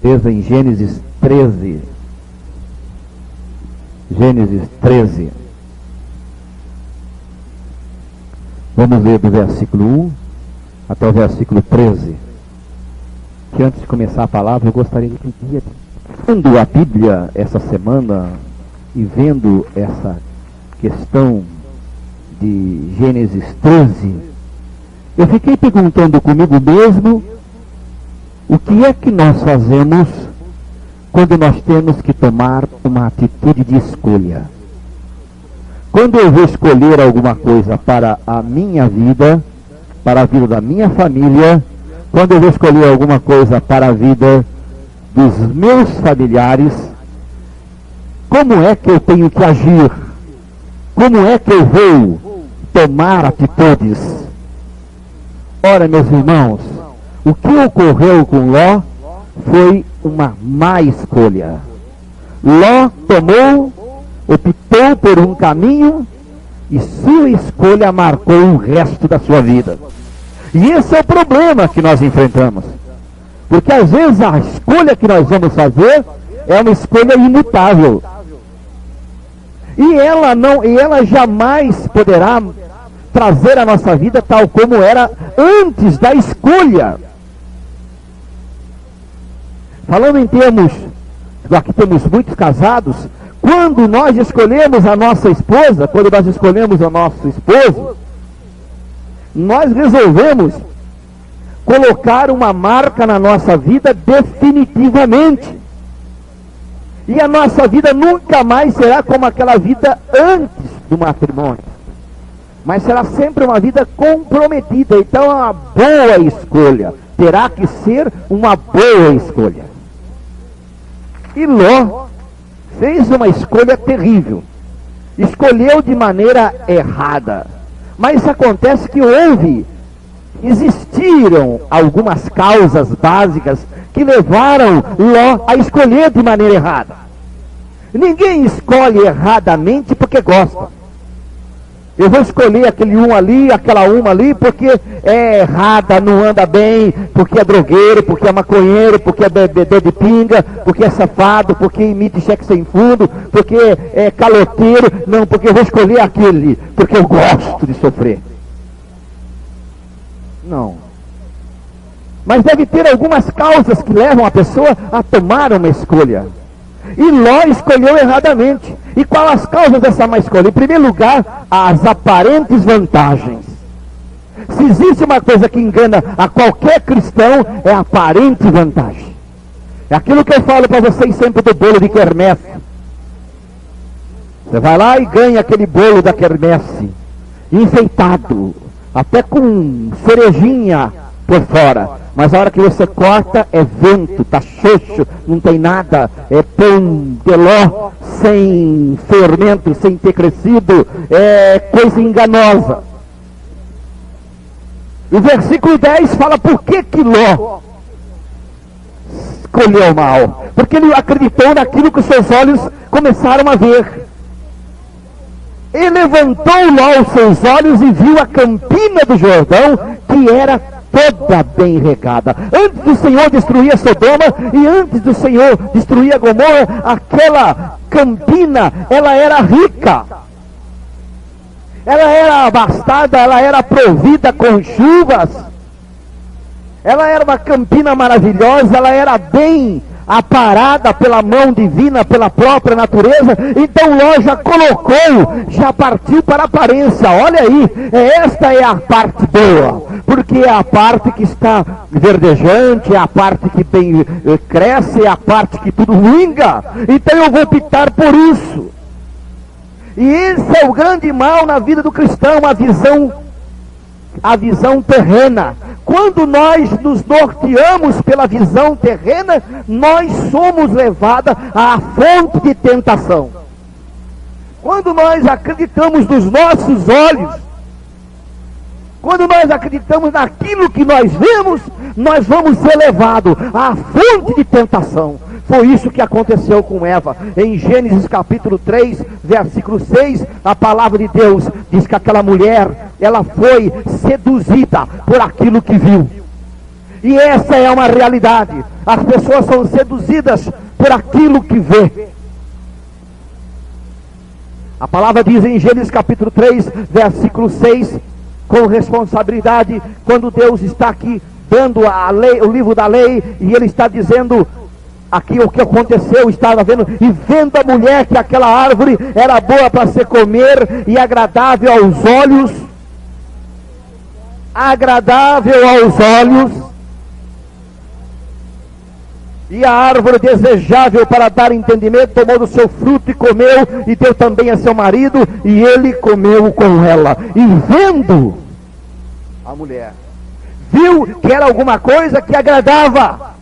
Em Gênesis 13. Gênesis 13. Vamos ler do versículo 1 até o versículo 13. Que antes de começar a palavra, eu gostaria de pedir, lendo a Bíblia essa semana e vendo essa questão de Gênesis 13, eu fiquei perguntando comigo mesmo, o que é que nós fazemos quando nós temos que tomar uma atitude de escolha? Quando eu vou escolher alguma coisa para a minha vida, para a vida da minha família, quando eu vou escolher alguma coisa para a vida dos meus familiares, como é que eu tenho que agir? Como é que eu vou tomar atitudes? Ora, meus irmãos, o que ocorreu com Ló foi uma má escolha. Ló optou por um caminho e sua escolha marcou o resto da sua vida. E esse é o problema que nós enfrentamos. Porque às vezes a escolha que nós vamos fazer é uma escolha imutável. E ela jamais poderá trazer a nossa vida tal como era antes da escolha. Falando em termos, aqui temos muitos casados, quando nós escolhemos a nossa esposa, quando nós escolhemos o nosso esposo, nós resolvemos colocar uma marca na nossa vida definitivamente. E a nossa vida nunca mais será como aquela vida antes do matrimônio, mas será sempre uma vida comprometida. Então é uma boa escolha, terá que ser uma boa escolha. E Ló fez uma escolha terrível, escolheu de maneira errada. Mas acontece que existiram algumas causas básicas que levaram Ló a escolher de maneira errada. Ninguém escolhe erradamente porque gosta. Eu vou escolher aquele um ali, aquela uma ali, porque é errada, não anda bem, porque é drogueiro, porque é maconheiro, porque é bebedor de pinga, porque é safado, porque imita cheque sem fundo, porque é caloteiro. Não, porque eu vou escolher aquele, porque eu gosto de sofrer. Não. Mas deve ter algumas causas que levam a pessoa a tomar uma escolha. E Ló escolheu erradamente. E quais as causas dessa má escolha? Em primeiro lugar, as aparentes vantagens. Se existe uma coisa que engana a qualquer cristão, é a aparente vantagem. É aquilo que eu falo para vocês sempre do bolo de quermesse. Você vai lá e ganha aquele bolo da quermesse, enfeitado, até com cerejinha por fora. Mas a hora que você corta, é vento, tá xoxo, não tem nada, é pão de ló, sem fermento, sem ter crescido, é coisa enganosa. O versículo 10 fala por que Ló escolheu mal. Porque ele acreditou naquilo que os seus olhos começaram a ver. Ele levantou Ló os seus olhos e viu a campina do Jordão, que era toda bem regada. Antes do Senhor destruir Sodoma e antes do Senhor destruir a Gomorra, aquela campina, ela era rica. Ela era abastada, ela era provida com chuvas. Ela era uma campina maravilhosa, ela era bem aparada pela mão divina, pela própria natureza. Então Ló já colocou, já partiu para a aparência. Olha aí, esta é a parte boa, porque é a parte que está verdejante, é a parte que bem cresce, é a parte que tudo vinga. Então eu vou optar por isso. E esse é o grande mal na vida do cristão, a visão terrena. Quando nós nos norteamos pela visão terrena, nós somos levados à fonte de tentação. Quando nós acreditamos nos nossos olhos, quando nós acreditamos naquilo que nós vemos, nós vamos ser levados à fonte de tentação. Foi isso que aconteceu com Eva. Em Gênesis capítulo 3, versículo 6, a palavra de Deus diz que aquela mulher, ela foi seduzida por aquilo que viu. E essa é uma realidade. As pessoas são seduzidas por aquilo que vê. A palavra diz em Gênesis capítulo 3, versículo 6, com responsabilidade, quando Deus está aqui dando a lei, o livro da lei, e Ele está dizendo aqui o que aconteceu, estava vendo, e vendo a mulher que aquela árvore era boa para se comer e agradável aos olhos, e a árvore desejável para dar entendimento, tomou do seu fruto e comeu, e deu também a seu marido, e ele comeu com ela. E vendo a mulher, viu que era alguma coisa que agradava,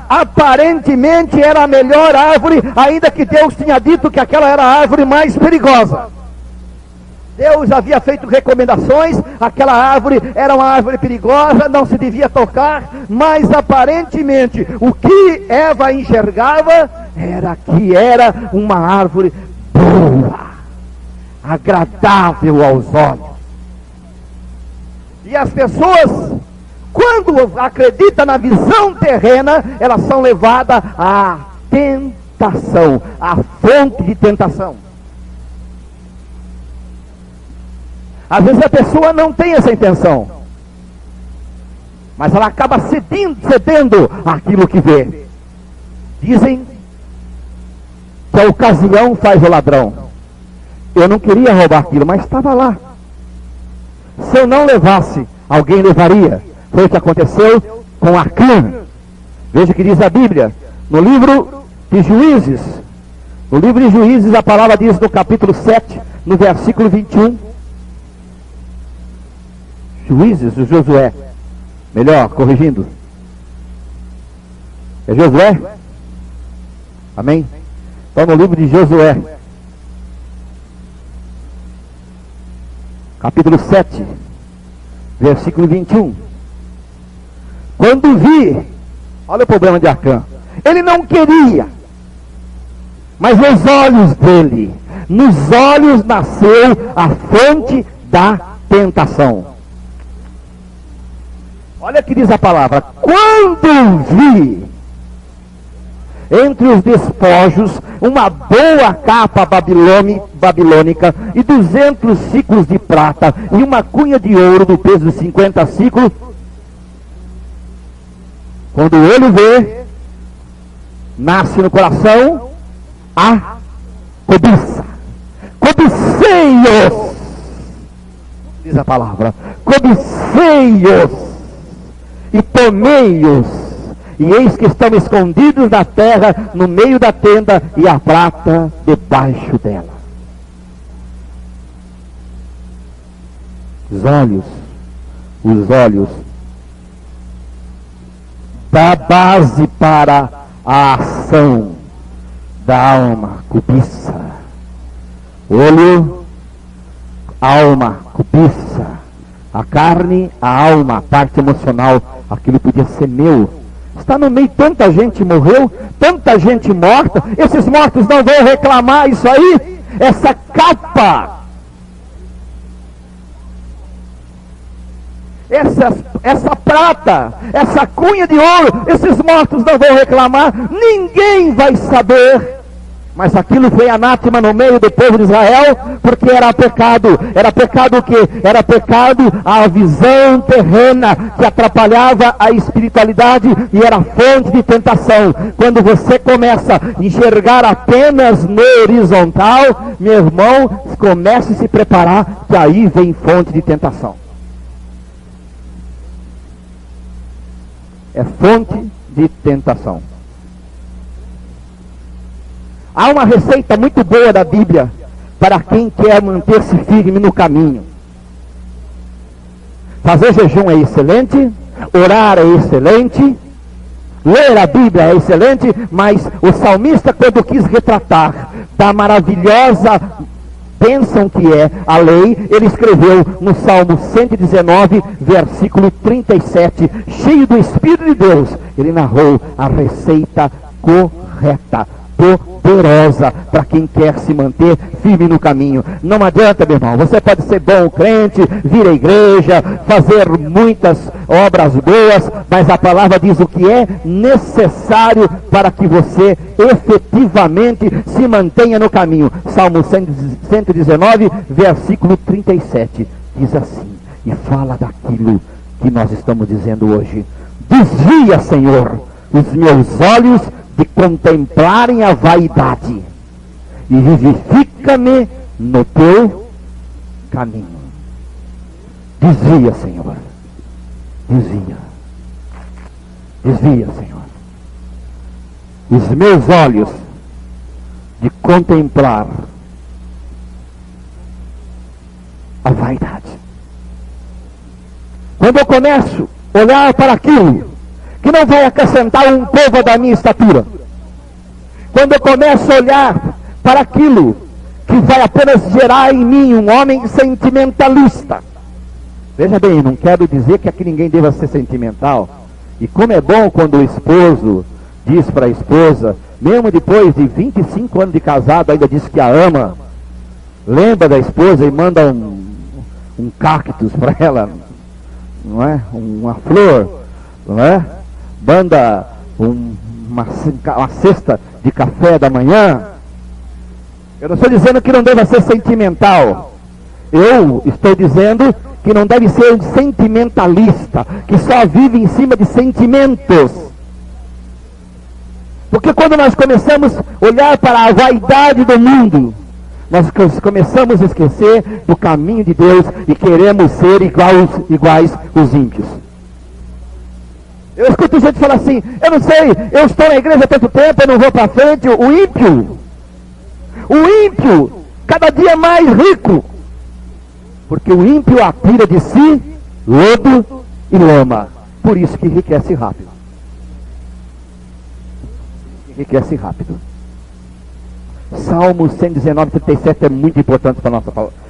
aparentemente era a melhor árvore, ainda que Deus tinha dito que aquela era a árvore mais perigosa. Deus havia feito recomendações, aquela árvore era uma árvore perigosa, não se devia tocar, mas aparentemente o que Eva enxergava era que era uma árvore boa, agradável aos olhos. E as pessoas, quando acreditam na visão terrena, elas são levadas à tentação, à fonte de tentação. Às vezes a pessoa não tem essa intenção, mas ela acaba cedendo àquilo que vê. Dizem que a ocasião faz o ladrão. Eu não queria roubar aquilo, mas estava lá. Se eu não levasse, alguém levaria. Foi o que aconteceu com Acã. Veja o que diz a Bíblia, no livro de Juízes. No livro de Juízes, a palavra diz no capítulo 7, no versículo 21. Juízes, o Josué. Melhor, corrigindo. É Josué? Amém? Então no livro de Josué, capítulo 7, versículo 21. Quando vi, olha o problema de Acã. Ele não queria, mas nos olhos dele, nos olhos nasceu a fonte da tentação. Olha o que diz a palavra: quando vi entre os despojos uma boa capa babilônica e 200 ciclos de prata e uma cunha de ouro do peso de 50 ciclos, quando ele vê, nasce no coração a cobiça. Cobicei-os, diz a palavra, cobicei-os e tomei-os, e eis que estão escondidos na terra, no meio da tenda, e a prata debaixo dela. Os olhos da base para a ação da alma, cobiça. Olho, alma, cobiça. A carne, a alma, a parte emocional, aquilo podia ser meu. Está no meio, tanta gente morreu, tanta gente morta, esses mortos não vão reclamar isso aí? Essa capa, essa prata, essa cunha de ouro, esses mortos não vão reclamar, ninguém vai saber. Mas aquilo foi anátema no meio do povo de Israel, porque era pecado o quê? Era pecado a visão terrena, que atrapalhava a espiritualidade e era fonte de tentação. Quando você começa a enxergar apenas no horizontal, meu irmão, comece a se preparar, que aí vem fonte de tentação. É fonte de tentação. Há uma receita muito boa da Bíblia para quem quer manter-se firme no caminho. Fazer jejum é excelente, orar é excelente, ler a Bíblia é excelente, mas o salmista, quando quis retratar da maravilhosa bênção que é a lei, ele escreveu no Salmo 119, versículo 37, cheio do Espírito de Deus, ele narrou a receita correta, poderosa para quem quer se manter firme no caminho. Não adianta, meu irmão, você pode ser bom crente, vir à igreja, fazer obras boas, mas a palavra diz o que é necessário para que você efetivamente se mantenha no caminho. Salmo 119, versículo 37, diz assim, e fala daquilo que nós estamos dizendo hoje. Desvia, Senhor, os meus olhos de contemplarem a vaidade, e vivifica-me no teu caminho. Desvia, Senhor. Desvia. Desvia, Senhor. Os meus olhos de contemplar a vaidade. Quando eu começo a olhar para aquilo que não vai acrescentar um povo da minha estatura, quando eu começo a olhar para aquilo que vai apenas gerar em mim um homem sentimentalista. Veja bem, não quero dizer que aqui ninguém deva ser sentimental. E como é bom quando o esposo diz para a esposa, mesmo depois de 25 anos de casado, ainda diz que a ama, lembra da esposa e manda um cactus para ela, não é? Uma flor, não é? Manda uma cesta de café da manhã. Eu não estou dizendo que não deva ser sentimental. Eu estou dizendo que não deve ser um sentimentalista, que só vive em cima de sentimentos. Porque quando nós começamos a olhar para a vaidade do mundo, nós começamos a esquecer do caminho de Deus e queremos ser iguais os ímpios. Eu escuto gente falar assim, eu não sei, eu estou na igreja há tanto tempo, eu não vou para frente. O ímpio, cada dia mais rico, porque o ímpio atira de si lodo e lama, por isso que enriquece rápido. Enriquece rápido. Salmo 119, 37 é muito importante para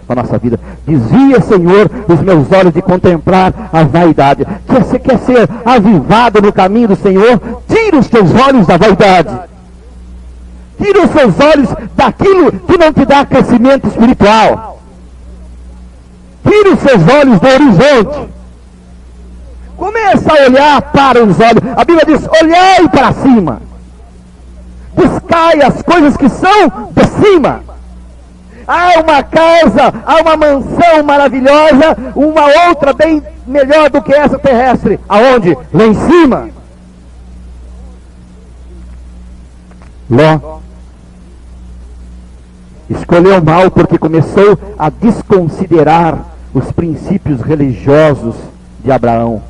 a nossa vida. Desvia, Senhor, os meus olhos de contemplar a vaidade. Você quer ser avivado no caminho do Senhor? Tira os teus olhos da vaidade. Tira os seus olhos daquilo que não te dá crescimento espiritual. Tira os seus olhos do horizonte. Começa a olhar para os olhos. A Bíblia diz, olhai para cima. Buscai as coisas que são de cima. Há uma casa, há uma mansão maravilhosa, uma outra bem melhor do que essa terrestre. Aonde? Lá em cima. Ló escolheu mal porque começou a desconsiderar os princípios religiosos de Abraão.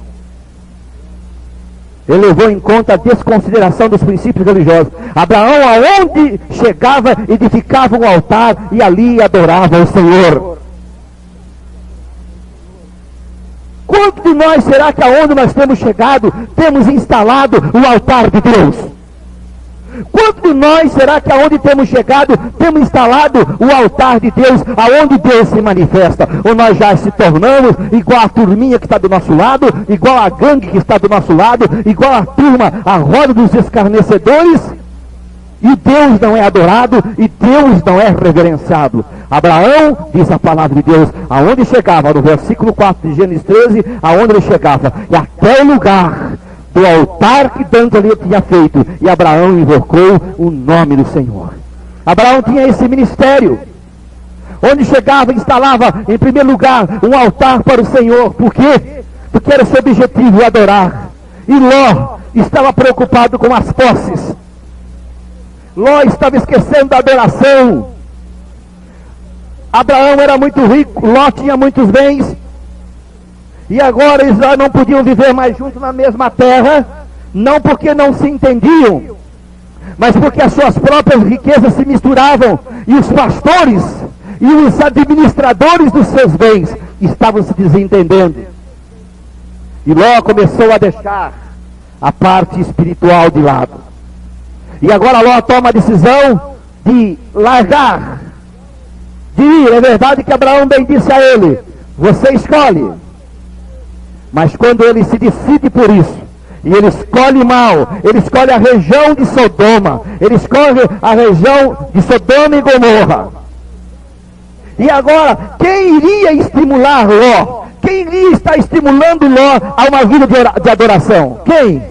Ele levou em conta a desconsideração dos princípios religiosos. Abraão, aonde chegava, edificava um altar e ali adorava o Senhor. Quanto de nós será que aonde nós temos chegado, temos instalado o altar de Deus? Quanto de nós será que aonde temos chegado, temos instalado o altar de Deus, aonde Deus se manifesta? Ou nós já se tornamos igual a turminha que está do nosso lado, igual a gangue que está do nosso lado, igual a turma, a roda dos escarnecedores, e Deus não é adorado, e Deus não é reverenciado. Abraão, diz a palavra de Deus, aonde chegava, no versículo 4 de Gênesis 13, aonde ele chegava, e até o lugar do altar que Deus ali tinha feito, e Abraão invocou o nome do Senhor. Abraão tinha esse ministério, onde chegava e instalava em primeiro lugar um altar para o Senhor. Por quê? Porque era seu objetivo adorar. E Ló estava preocupado com as posses. Ló estava esquecendo da adoração. Abraão era muito rico, Ló tinha muitos bens, e agora eles já não podiam viver mais juntos na mesma terra, não porque não se entendiam, mas porque as suas próprias riquezas se misturavam, e os pastores e os administradores dos seus bens estavam se desentendendo. E Ló começou a deixar a parte espiritual de lado. E agora Ló toma a decisão de largar, de ir. É verdade que Abraão bem disse a ele, você escolhe. Mas quando ele se decide por isso, e ele escolhe mal, ele escolhe a região de Sodoma, ele escolhe a região de Sodoma e Gomorra. E agora, quem iria estimular Ló? quem iria estar estimulando Ló a uma vida de adoração? Quem?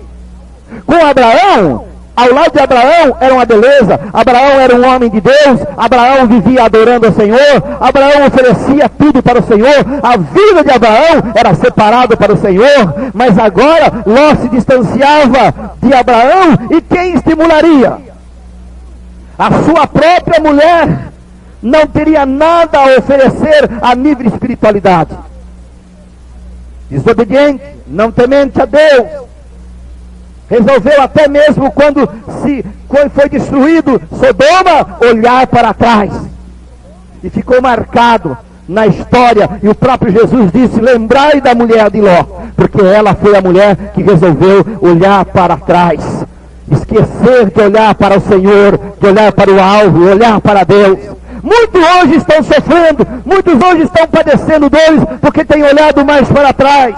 Com Abraão, ao lado de Abraão era uma beleza. Abraão era um homem de Deus. Abraão vivia adorando ao Senhor. Abraão oferecia tudo para o Senhor. A vida de Abraão era separada para o Senhor. Mas agora Ló se distanciava de Abraão. E quem estimularia? A sua própria mulher não teria nada a oferecer a nível de espiritualidade. Desobediente, não temente a Deus. Resolveu até mesmo quando foi destruído Sodoma, olhar para trás. E ficou marcado na história. E o próprio Jesus disse: lembrai da mulher de Ló, porque ela foi a mulher que resolveu olhar para trás. Esquecer de olhar para o Senhor, de olhar para o alvo, olhar para Deus. Muitos hoje estão sofrendo, muitos hoje estão padecendo dores, porque têm olhado mais para trás.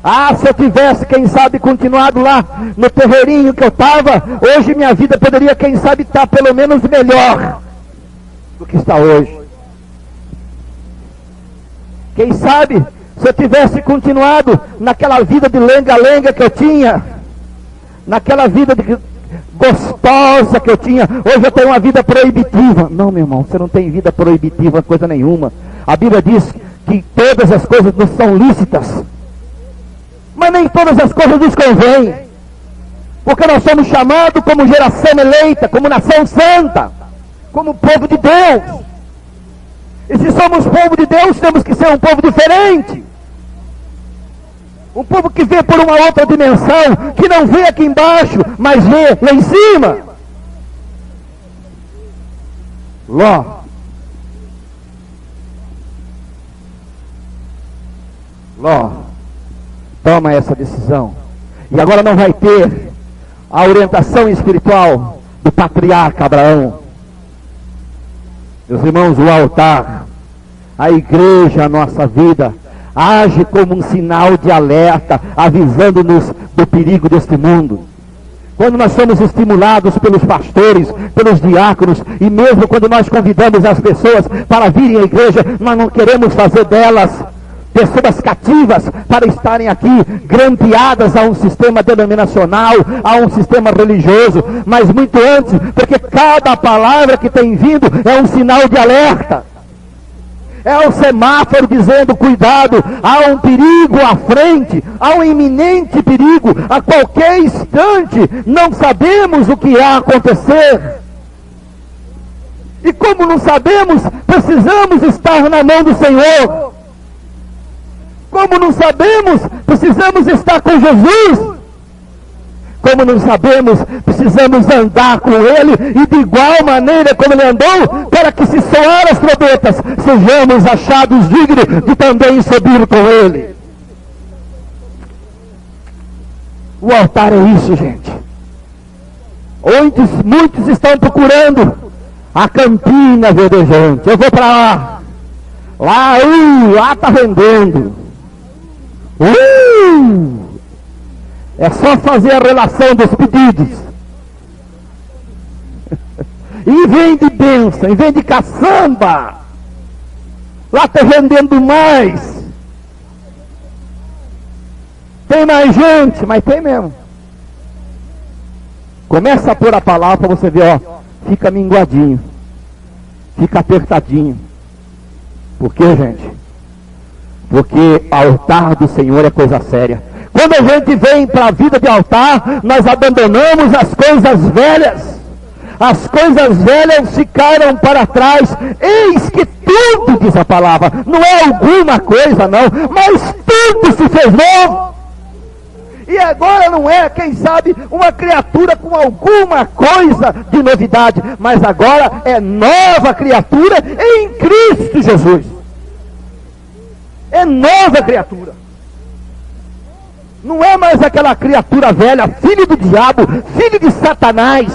Ah, se eu tivesse, quem sabe, continuado lá no terreirinho que eu estava, hoje minha vida poderia, quem sabe, estar pelo menos melhor do que está hoje. Quem sabe, se eu tivesse continuado naquela vida de lenga-lenga que eu tinha, naquela vida gostosa que eu tinha, hoje eu tenho uma vida proibitiva. Não, meu irmão, você não tem vida proibitiva, coisa nenhuma. A Bíblia diz que todas as coisas não são lícitas, mas nem todas as coisas nos convêm, porque nós somos chamados como geração eleita, como nação santa, como povo de Deus. E se somos povo de Deus, temos que ser um povo diferente, um povo que vê por uma outra dimensão, que não vê aqui embaixo, mas vê lá em cima. Ló, toma essa decisão. E agora não vai ter a orientação espiritual do patriarca Abraão. Meus irmãos, o altar, a igreja, a nossa vida, age como um sinal de alerta, avisando-nos do perigo deste mundo. Quando nós somos estimulados pelos pastores, pelos diáconos, e mesmo quando nós convidamos as pessoas para virem à igreja, nós não queremos fazer delas pessoas cativas para estarem aqui grampeadas a um sistema denominacional, a um sistema religioso, mas muito antes, porque cada palavra que tem vindo é um sinal de alerta. É o semáforo dizendo: cuidado, há um perigo à frente, há um iminente perigo, a qualquer instante, não sabemos o que irá acontecer. E como não sabemos, precisamos estar na mão do Senhor. Como não sabemos, precisamos estar com Jesus. Como não sabemos, precisamos andar com Ele, e de igual maneira como Ele andou, para que, se soar as trombetas, sejamos achados dignos de também subir com Ele. O altar é isso, gente. Muitos estão procurando a campina verdejante. Eu vou para lá. Lá está vendendo. É só fazer a relação dos pedidos. E vem de bênção, e vem de caçamba. Lá está vendendo mais. Tem mais gente, mas tem mesmo. Começa a pôr a palavra para você ver, ó. Fica minguadinho. Fica apertadinho. Por quê, gente? Porque altar do Senhor é coisa séria. Quando a gente vem para a vida de altar, nós abandonamos as coisas velhas. As coisas velhas ficaram para trás. Eis que tudo, diz a palavra, não é alguma coisa não, mas tudo se fez novo. E agora não é, quem sabe, uma criatura com alguma coisa de novidade, mas agora é nova criatura em Cristo Jesus. É nova criatura. Não é mais aquela criatura velha, filho do diabo, filho de Satanás,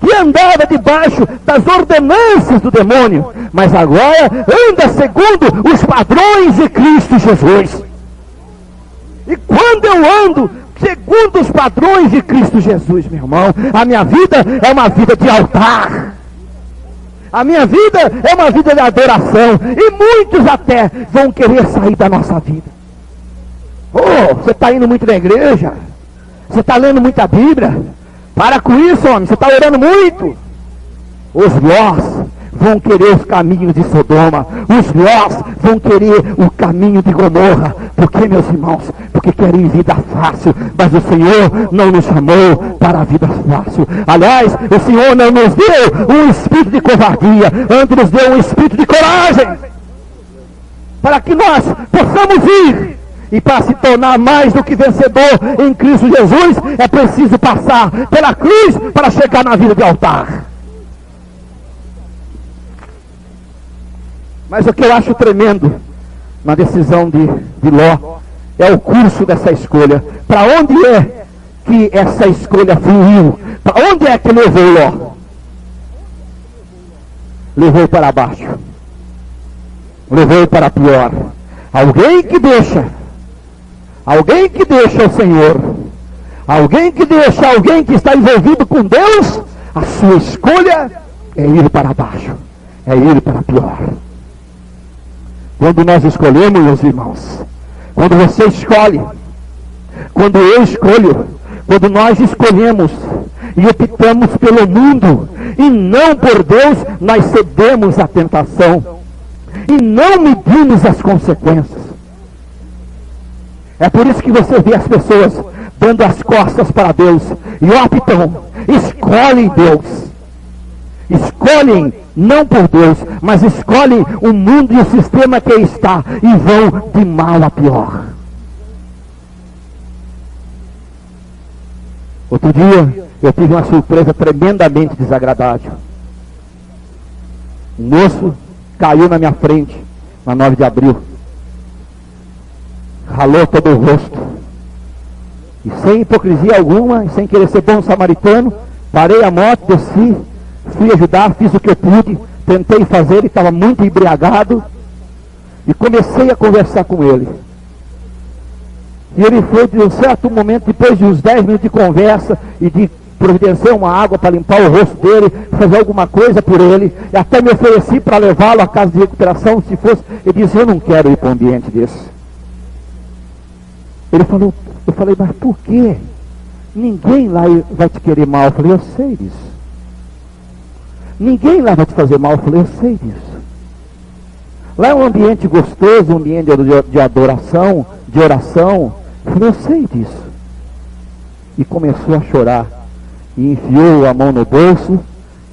que andava debaixo das ordenanças do demônio, mas agora anda segundo os padrões de Cristo Jesus. E quando eu ando segundo os padrões de Cristo Jesus, meu irmão, a minha vida é uma vida de altar. A minha vida é uma vida de adoração. E muitos até vão querer sair da nossa vida. Oh, você está indo muito na igreja? Você está lendo muita Bíblia? Para com isso, homem, você está orando muito. Os Lós vão querer os caminhos de Sodoma. Os Lós vão querer o caminho de Gomorra. Por que, meus irmãos? Porque querem vida fácil. Mas o Senhor não nos chamou para a vida fácil. Aliás, o Senhor não nos deu um espírito de covardia. Antes nos deu um espírito de coragem. Para que nós possamos ir. E para se tornar mais do que vencedor em Cristo Jesus, é preciso passar pela cruz para chegar na vida de altar. Mas o que eu acho tremendo na decisão de Ló é o curso dessa escolha. Para onde é que essa escolha fluiu? Para onde é que levou Ló? Levou para baixo. Levou para pior. Alguém que deixa o Senhor, alguém que está envolvido com Deus, a sua escolha é ir para baixo, é ir para pior. Quando nós escolhemos, meus irmãos, quando você escolhe, quando eu escolho, quando nós escolhemos e optamos pelo mundo e não por Deus, nós cedemos à tentação e não medimos as consequências. É por isso que você vê as pessoas dando as costas para Deus e optam, escolhem Deus. Escolhem não por Deus, mas escolhem o mundo e o sistema que aí está e vão de mal a pior. Outro dia eu tive uma surpresa tremendamente desagradável. Um moço caiu na minha frente na 9 de abril. Ralou todo o rosto. E sem hipocrisia alguma, e sem querer ser bom samaritano, parei a moto, desci, fui ajudar, fiz o que eu pude, tentei fazer, ele estava muito embriagado, e comecei a conversar com ele. E ele foi de um certo momento, depois de uns 10 minutos de conversa, e de providenciar uma água para limpar o rosto dele, fazer alguma coisa por ele, e até me ofereci para levá-lo à casa de recuperação, se fosse. Ele disse: eu não quero ir para um ambiente desse. Ele falou, eu falei: mas por quê? Ninguém lá vai te querer mal. Eu falei: eu sei disso. Ninguém lá vai te fazer mal. Eu falei: eu sei disso. Lá é um ambiente gostoso, um ambiente de adoração, de oração. Eu falei: eu sei disso. E começou a chorar. E enfiou a mão no bolso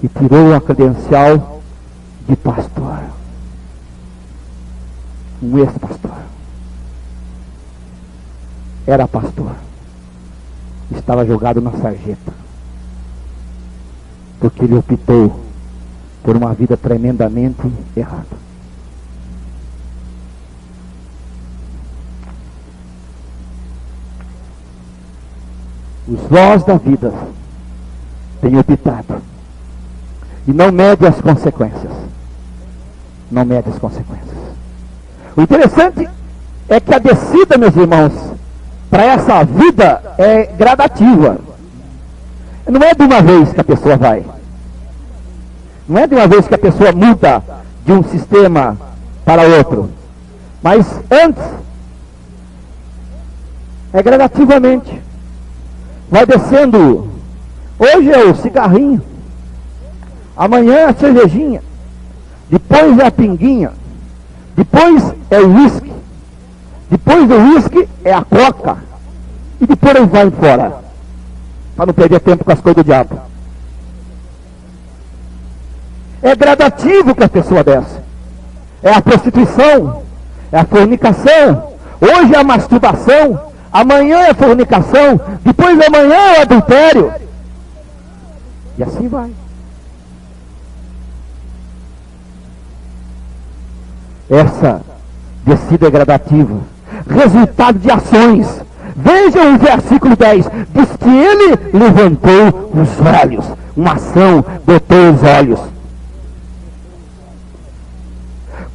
e tirou a credencial de pastor. Um ex-pastor. Era pastor. Estava jogado na sarjeta. Porque ele optou por uma vida tremendamente errada. Os Lós da vida têm optado. E não mede as consequências. Não mede as consequências. O interessante é que a descida, meus irmãos, para essa vida é gradativa. Não é de uma vez que a pessoa vai. Não é de uma vez que a pessoa muda de um sistema para outro. Mas antes, é gradativamente. Vai descendo. Hoje é o cigarrinho. Amanhã é a cervejinha. Depois é a pinguinha. Depois é o uísque. Depois do uísque é a coca. E depois ele vai embora. Para não perder tempo com as coisas do diabo. É gradativo que a pessoa desce. É a prostituição. É a fornicação. Hoje é a masturbação. Amanhã é a fornicação. Depois de amanhã é o adultério. E assim vai. Essa descida é gradativa. Resultado de ações. Vejam o versículo 10. Diz que ele levantou os olhos. Uma ação botou os olhos.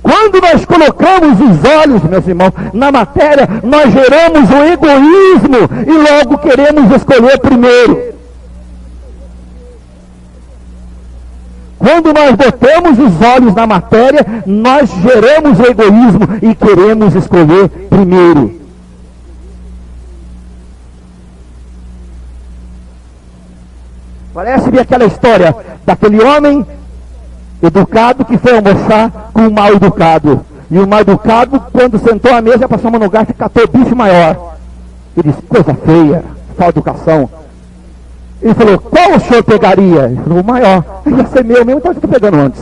Quando nós colocamos os olhos, meus irmãos, na matéria, nós geramos o egoísmo e logo queremos escolher primeiro. Quando nós botamos os olhos na matéria, nós geramos o egoísmo e queremos escolher primeiro. Parece-me aquela história daquele homem educado que foi almoçar com o mal educado. E o mal educado, quando sentou à mesa, passou a mão no garfo e catou o bife maior. Ele disse, coisa feia, falta educação. Ele falou, qual o senhor pegaria? Ele falou, o maior. Ia ser meu mesmo, então eu estou pegando antes.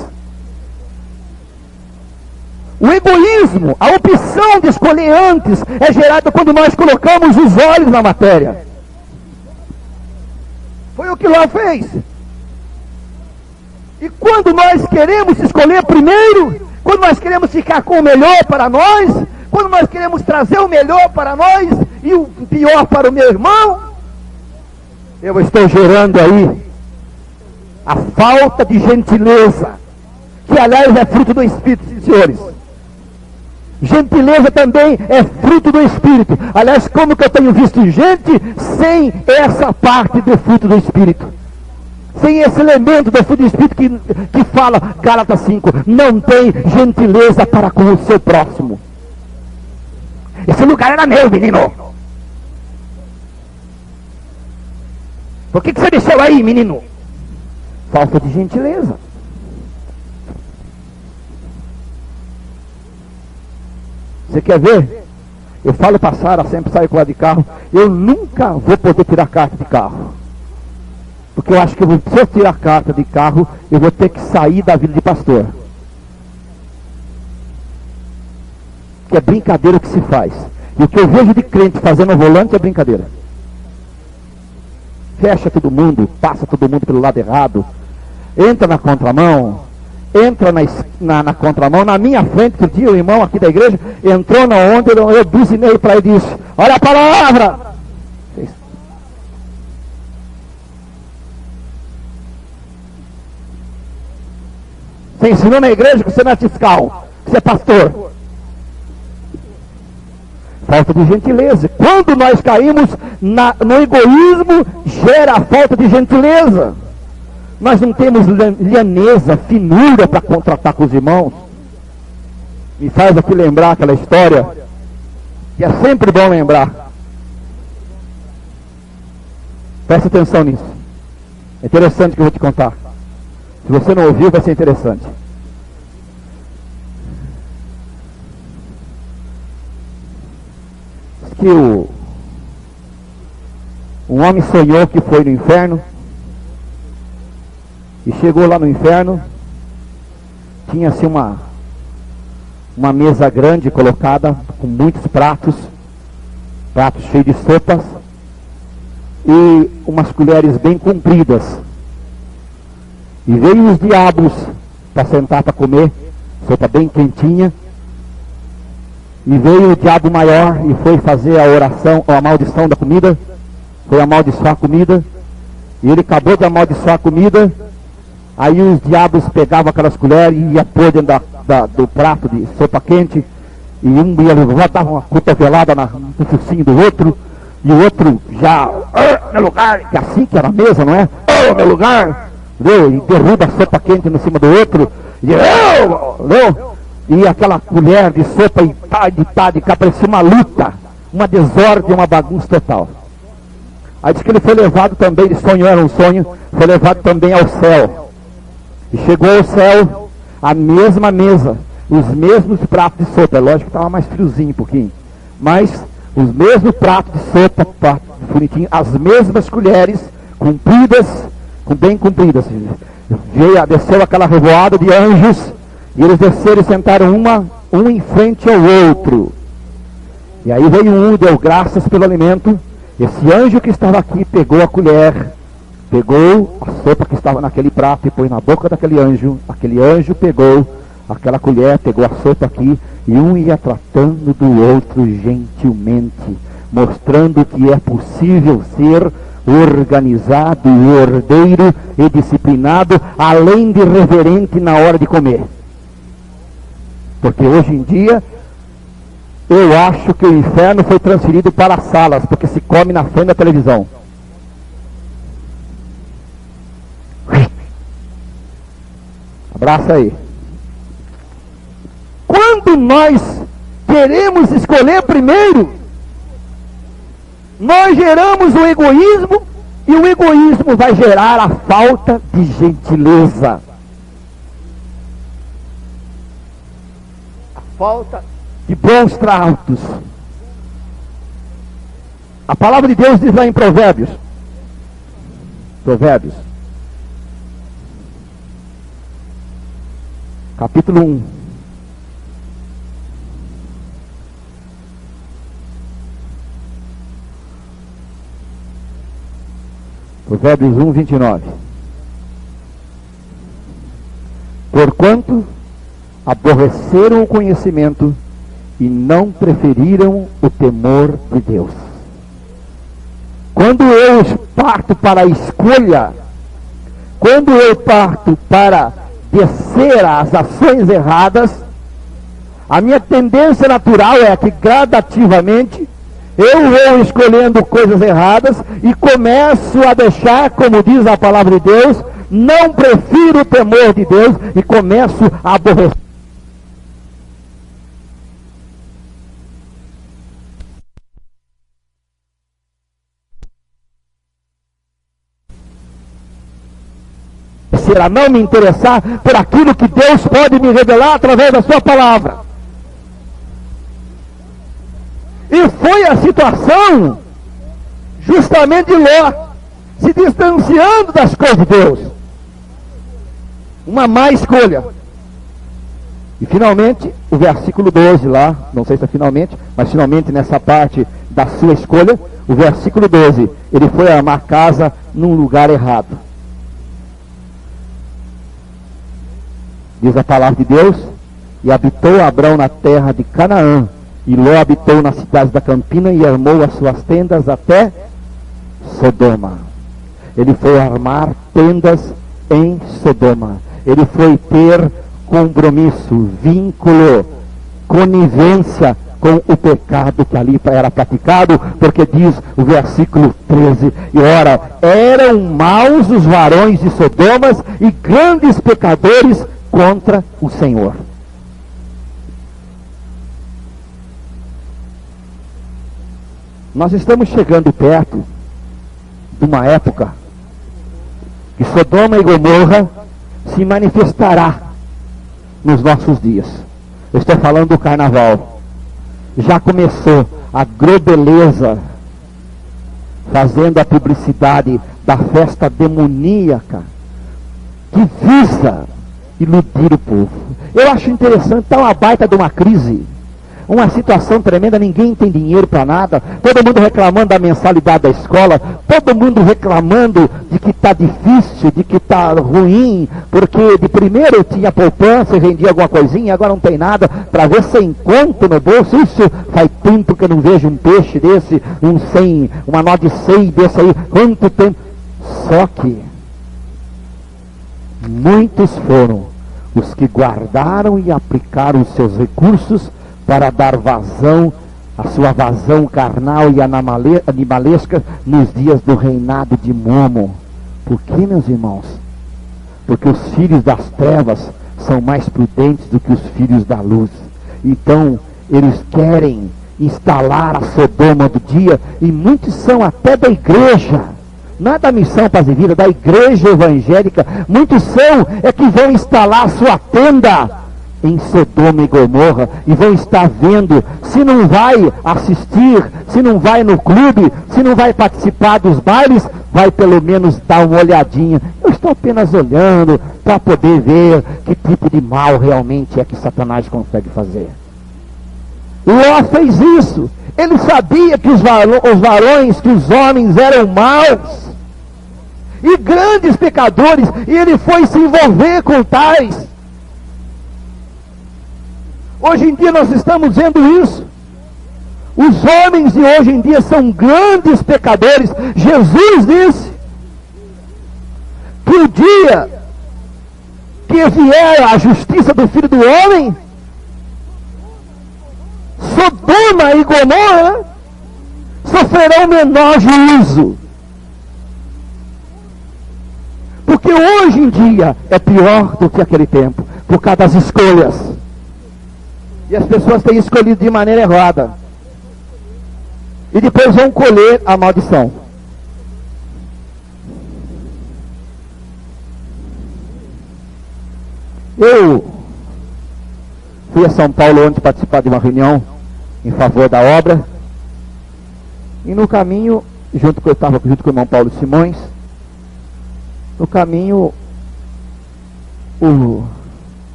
O egoísmo, a opção de escolher antes, é gerada quando nós colocamos os olhos na matéria. Foi o que Ló fez. E quando nós queremos escolher primeiro, quando nós queremos ficar com o melhor para nós, quando nós queremos trazer o melhor para nós e o pior para o meu irmão, eu estou gerando aí a falta de gentileza, que aliás é fruto do Espírito, sim, senhores. Gentileza também é fruto do Espírito. Aliás, como que eu tenho visto gente sem essa parte do fruto do Espírito? Sem esse elemento do fruto do Espírito que fala, Gálatas 5, não tem gentileza para com o seu próximo. Esse lugar era meu, menino. Por que você deixou aí, menino? Falta de gentileza. Você quer ver? Eu falo para Sara, sempre saio com ela de carro, eu nunca vou poder tirar carta de carro. Porque eu acho que se eu tirar carta de carro, eu vou ter que sair da vida de pastor. Que é brincadeira que se faz. E o que eu vejo de crente fazendo ao volante é brincadeira. Fecha todo mundo, passa todo mundo pelo lado errado, entra na contramão, entra na contramão. Na minha frente, outro dia, o irmão aqui da igreja entrou na onda, eu buzinei para ele e disse, olha a palavra! Você ensinou na igreja que você não é fiscal, que você é pastor. Falta de gentileza. Quando nós caímos no egoísmo, gera a falta de gentileza. Nós não temos lhaneza, finura para contratar com os irmãos. Me faz aqui lembrar aquela história, que é sempre bom lembrar. Presta atenção nisso. É interessante que eu vou te contar. Se você não ouviu, vai ser interessante. Diz que um homem sonhou que foi no inferno. E chegou lá no inferno. Tinha assim uma mesa grande colocada com muitos pratos cheios de sopas e umas colheres bem compridas. E veio os diabos para sentar para comer, sopa bem quentinha. E veio o diabo maior e foi fazer a oração, ou a maldição da comida. Foi amaldiçoar a comida. E ele acabou de amaldiçoar a comida. Aí os diabos pegavam aquelas colheres e iam pôr dentro do prato de sopa quente. E um ia levar, dava uma cotovelada no focinho do outro. E o outro já, meu lugar, que assim que era a mesa, não é? Meu lugar! Viu? E derruba a sopa quente em cima do outro. E aquela colher de sopa e de cá, parecia uma luta, uma desordem, uma bagunça total. Aí diz que ele foi levado também, ele sonhou, era um sonho, foi levado também ao céu. E chegou ao céu, a mesma mesa, os mesmos pratos de sopa. É lógico que estava mais friozinho um pouquinho, mas os mesmos pratos de sopa, bonitinho, as mesmas colheres, compridas, bem compridas. Desceu aquela revoada de anjos, e eles desceram e sentaram um em frente ao outro. E aí veio um, deu graças pelo alimento. Esse anjo que estava aqui pegou a colher, pegou a sopa que estava naquele prato e pôs na boca daquele anjo. Aquele anjo pegou aquela colher, pegou a sopa aqui, e um ia tratando do outro gentilmente, mostrando que é possível ser organizado, ordeiro e disciplinado, além de reverente na hora de comer. Porque hoje em dia, eu acho que o inferno foi transferido para as salas, porque se come na frente da televisão. Abraça aí. Quando nós queremos escolher primeiro, nós geramos o egoísmo, e o egoísmo vai gerar a falta de gentileza. A falta de bons tratos. A palavra de Deus diz lá em Provérbios, capítulo 1. Provérbios 1, 29. Porquanto aborreceram o conhecimento e não preferiram o temor de Deus. Quando eu parto para a escolha, quando eu parto para descer às ações erradas, a minha tendência natural é que gradativamente eu vou escolhendo coisas erradas e começo a deixar, como diz a palavra de Deus, não prefiro o temor de Deus e começo a aborrecer. A não me interessar por aquilo que Deus pode me revelar através da sua palavra. E foi a situação justamente de Ló, se distanciando das coisas de Deus. Uma má escolha. E finalmente, o versículo 12 lá, não sei se é finalmente, mas finalmente nessa parte da sua escolha, o versículo 12, ele foi armar casa num lugar errado. Diz a palavra de Deus, e habitou Abrão na terra de Canaã, e Ló habitou nas cidades da campina e armou as suas tendas até Sodoma. Ele foi armar tendas em Sodoma. Ele foi ter compromisso, vínculo, conivência com o pecado que ali era praticado, porque diz o versículo 13, e ora, eram maus os varões de Sodomas e grandes pecadores contra o Senhor. Nós estamos chegando perto de uma época que Sodoma e Gomorra se manifestará nos nossos dias. Eu estou falando do carnaval. Já começou a grobeleza fazendo a publicidade da festa demoníaca que visa iludir o povo. Eu acho interessante, está uma baita de uma crise, uma situação tremenda, ninguém tem dinheiro para nada, todo mundo reclamando da mensalidade da escola, todo mundo reclamando de que está difícil, de que está ruim, porque de primeiro tinha poupança e rendia alguma coisinha, agora não tem nada, para ver sem conto no bolso. Isso faz tempo que eu não vejo um peixe desse, uma nó de 100 desse aí, quanto tempo. Só que muitos foram os que guardaram e aplicaram os seus recursos para dar vazão, a sua vazão carnal e animalesca nos dias do reinado de Momo. Por que, meus irmãos? Porque os filhos das trevas são mais prudentes do que os filhos da luz. Então, eles querem instalar a Sodoma do dia, e muitos são até da igreja. Não é da missão Paz e Vida, da igreja evangélica. Muitos são, que vão instalar sua tenda em Sodoma e Gomorra, e vão estar vendo, se não vai assistir, se não vai no clube, se não vai participar dos bailes, vai pelo menos dar uma olhadinha. Eu estou apenas olhando para poder ver que tipo de mal realmente é que Satanás consegue fazer. Ló fez isso. Ele sabia que os varões, que os homens eram maus e grandes pecadores, e ele foi se envolver com tais. Hoje em dia nós estamos vendo isso. Os homens de hoje em dia são grandes pecadores. Jesus disse que o dia que vier a justiça do Filho do Homem, Sodoma e Gomorra sofrerão menor juízo. Porque hoje em dia é pior do que aquele tempo. por causa das escolhas. E as pessoas têm escolhido de maneira errada. E depois vão colher a maldição. Eu fui a São Paulo ontem participar de uma reunião em favor da obra. E no caminho, eu estava junto com o irmão Paulo Simões. No caminho,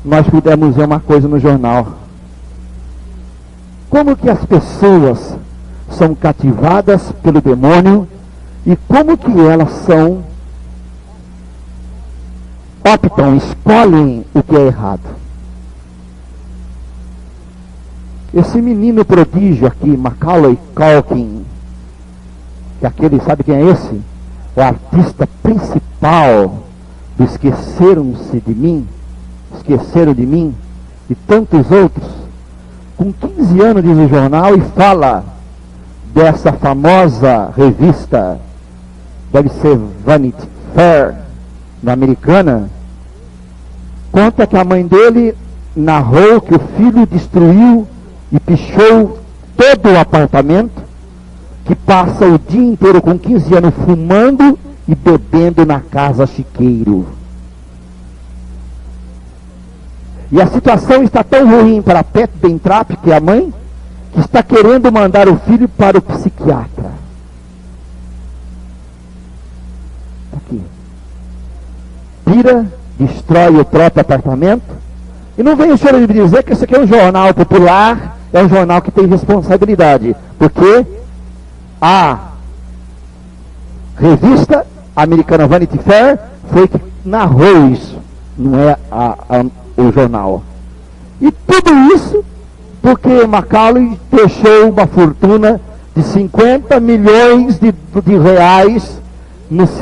nós pudemos ver uma coisa no jornal. Como que as pessoas são cativadas pelo demônio e como que elas escolhem o que é errado. Esse menino prodígio aqui, Macaulay Culkin, que sabe quem é esse? O artista principal do Esqueceram de Mim, e tantos outros. Com 15 anos, diz o jornal, e fala dessa famosa revista, deve ser Vanity Fair, na americana, conta que a mãe dele narrou que o filho destruiu e pichou todo o apartamento, que passa o dia inteiro com 15 anos fumando e bebendo na casa chiqueiro. E a situação está tão ruim para Pat Bentrap, que é a mãe, que está querendo mandar o filho para o psiquiatra. Aqui. Tira, destrói o próprio apartamento. E não vem o senhor me dizer que isso aqui é um jornal popular, é um jornal que tem responsabilidade. Porque a revista americana Vanity Fair foi que narrou isso, não é o jornal. E tudo isso porque Macaulay deixou uma fortuna de 50 milhões de reais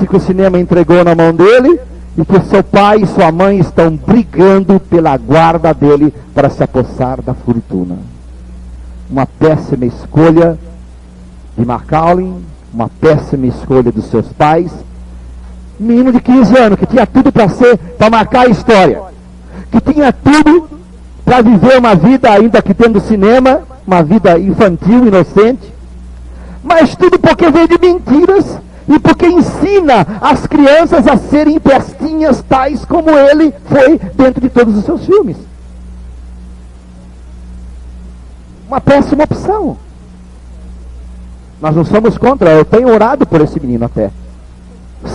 que o cinema entregou na mão dele, e que seu pai e sua mãe estão brigando pela guarda dele para se apossar da fortuna. Uma péssima escolha de Macaulay, uma péssima escolha dos seus pais. Um menino de 15 anos que tinha tudo para marcar a história, que tinha tudo para viver uma vida, ainda que tendo cinema, uma vida infantil, inocente, mas tudo porque veio de mentiras e porque ensina as crianças a serem pestinhas tais como ele foi dentro de todos os seus filmes. Uma péssima opção. Nós não somos contra, eu tenho orado por esse menino até.